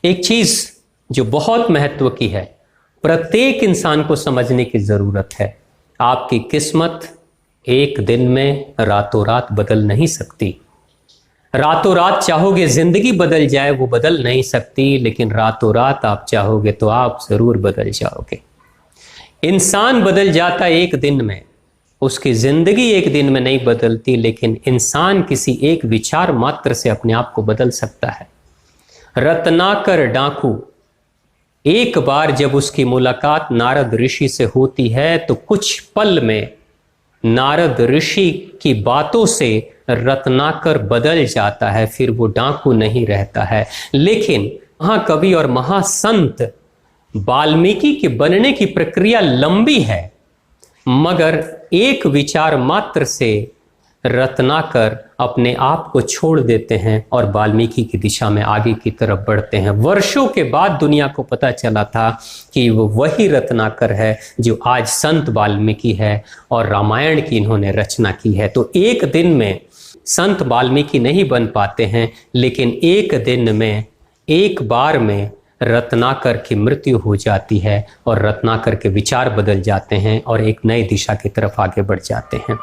एक चीज जो बहुत महत्व की है, प्रत्येक इंसान को समझने की जरूरत है, आपकी किस्मत एक दिन में रातों रात बदल नहीं सकती। रातों रात चाहोगे जिंदगी बदल जाए, वो बदल नहीं सकती, लेकिन रातों रात आप चाहोगे तो आप जरूर बदल जाओगे। इंसान बदल जाता एक दिन में, उसकी जिंदगी एक दिन में नहीं बदलती, लेकिन इंसान किसी एक विचार मात्र से अपने आप को बदल सकता है। रत्नाकर डाकू, एक बार जब उसकी मुलाकात नारद ऋषि से होती है तो कुछ पल में नारद ऋषि की बातों से रत्नाकर बदल जाता है, फिर वो डाकू नहीं रहता है। लेकिन महाकवि और महासंत वाल्मीकि के बनने की प्रक्रिया लंबी है, मगर एक विचार मात्र से रत्नाकर अपने आप को छोड़ देते हैं और वाल्मीकि की दिशा में आगे की तरफ बढ़ते हैं। वर्षों के बाद दुनिया को पता चला था कि वो वही रत्नाकर है जो आज संत वाल्मीकि है और रामायण की इन्होंने रचना की है। तो एक दिन में संत वाल्मीकि नहीं बन पाते हैं, लेकिन एक दिन में, एक बार में रत्नाकर की मृत्यु हो जाती है और रत्नाकर के विचार बदल जाते हैं और एक नई दिशा की तरफ आगे बढ़ जाते हैं।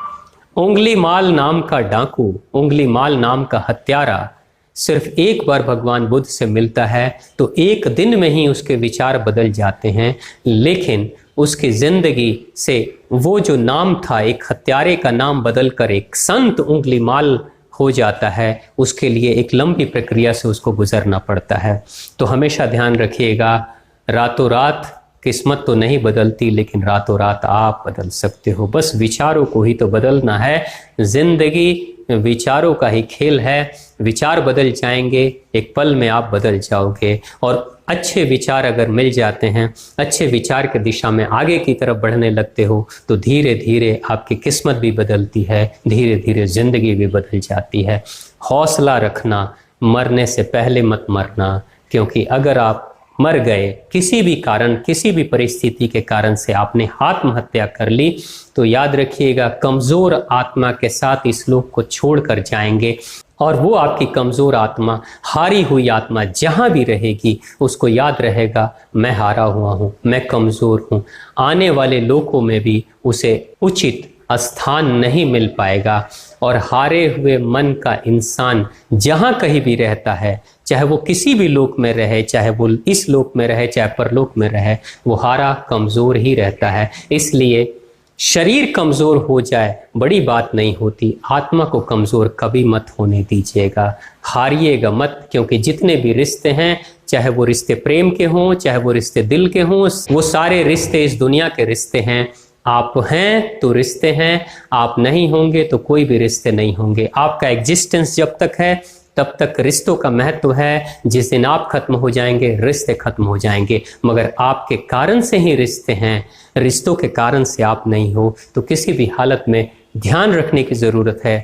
उंगलीमाल नाम का डाकू, उंगलीमाल नाम का हत्यारा सिर्फ एक बार भगवान बुद्ध से मिलता है तो एक दिन में ही उसके विचार बदल जाते हैं, लेकिन उसकी जिंदगी से वो जो नाम था, एक हत्यारे का नाम बदलकर एक संत उंगलीमाल हो जाता है। उसके लिए एक लंबी प्रक्रिया से उसको गुजरना पड़ता है। तो हमेशा ध्यान रखिएगा, रातों रात किस्मत तो नहीं बदलती, लेकिन रातों रात आप बदल सकते हो। बस विचारों को ही तो बदलना है। जिंदगी विचारों का ही खेल है। विचार बदल जाएंगे, एक पल में आप बदल जाओगे। और अच्छे विचार अगर मिल जाते हैं, अच्छे विचार की दिशा में आगे की तरफ बढ़ने लगते हो, तो धीरे धीरे आपकी किस्मत भी बदलती है, धीरे धीरे जिंदगी भी बदल जाती है। हौसला रखना, मरने से पहले मत मरना, क्योंकि अगर आप मर गए किसी भी कारण, किसी भी परिस्थिति के कारण से आपने आत्महत्या कर ली, तो याद रखिएगा कमजोर आत्मा के साथ इस लोक को छोड़कर जाएंगे और वो आपकी कमजोर आत्मा, हारी हुई आत्मा जहां भी रहेगी, उसको याद रहेगा मैं हारा हुआ हूं, मैं कमजोर हूं। आने वाले लोकों में भी उसे उचित स्थान नहीं मिल पाएगा। और हारे हुए मन का इंसान जहां कहीं भी रहता है, चाहे वो किसी भी लोक में रहे, चाहे वो इस लोक में रहे, चाहे परलोक में रहे, वो हारा कमजोर ही रहता है। इसलिए शरीर कमजोर हो जाए बड़ी बात नहीं होती, आत्मा को कमजोर कभी मत होने दीजिएगा। हारिएगा मत, क्योंकि जितने भी रिश्ते हैं, चाहे वो रिश्ते प्रेम के हों, चाहे वो रिश्ते दिल के हों, वो सारे रिश्ते इस दुनिया के रिश्ते हैं। आप हैं तो रिश्ते हैं, आप नहीं होंगे तो कोई भी रिश्ते नहीं होंगे। आपका एग्जिस्टेंस जब तक है तब तक रिश्तों का महत्व है। जिस दिन आप खत्म हो जाएंगे, रिश्ते खत्म हो जाएंगे। मगर आपके कारण से ही रिश्ते हैं, रिश्तों के कारण से आप नहीं हो। तो किसी भी हालत में ध्यान रखने की ज़रूरत है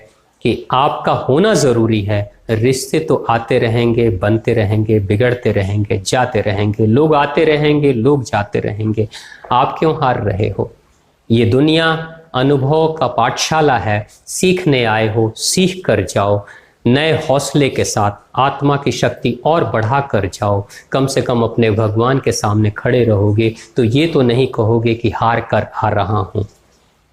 कि आपका होना ज़रूरी है। रिश्ते तो आते रहेंगे, बनते रहेंगे, बिगड़ते रहेंगे, जाते रहेंगे, लोग आते रहेंगे, लोग जाते रहेंगे। आप क्यों हार रहे हो? ये दुनिया अनुभव का पाठशाला है, सीखने आए हो, सीख कर जाओ। नए हौसले के साथ आत्मा की शक्ति और बढ़ा कर जाओ। कम से कम अपने भगवान के सामने खड़े रहोगे तो ये तो नहीं कहोगे कि हार कर आ रहा हूँ,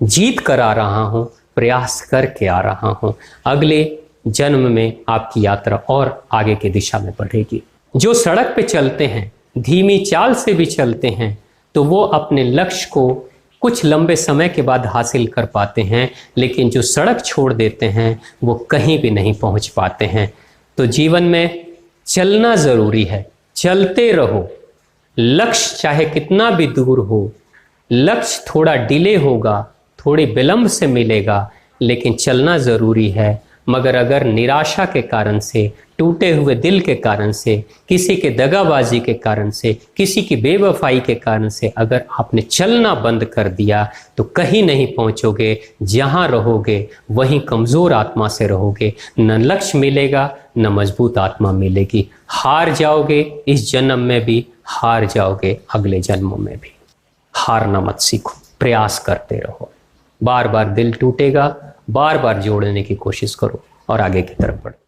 जीत कर आ रहा हूँ, प्रयास करके आ रहा हूँ। अगले जन्म में आपकी यात्रा और आगे की दिशा में बढ़ेगी। जो सड़क पे चलते हैं, धीमी चाल से भी चलते हैं, तो वो अपने लक्ष्य को कुछ लंबे समय के बाद हासिल कर पाते हैं, लेकिन जो सड़क छोड़ देते हैं वो कहीं भी नहीं पहुंच पाते हैं। तो जीवन में चलना ज़रूरी है, चलते रहो। लक्ष्य चाहे कितना भी दूर हो, लक्ष्य थोड़ा डिले होगा, थोड़ी विलंब से मिलेगा, लेकिन चलना ज़रूरी है। मगर अगर निराशा के कारण से, टूटे हुए दिल के कारण से, किसी के दगाबाजी के कारण से, किसी की बेवफाई के कारण से अगर आपने चलना बंद कर दिया तो कहीं नहीं पहुंचोगे। जहां रहोगे वहीं कमजोर आत्मा से रहोगे, न लक्ष्य मिलेगा न मजबूत आत्मा मिलेगी। हार जाओगे इस जन्म में भी, हार जाओगे अगले जन्मों में भी। हारना मत सीखो, प्रयास करते रहो। बार बार दिल टूटेगा, बार बार जोड़ने की कोशिश करो और आगे की तरफ बढ़ो।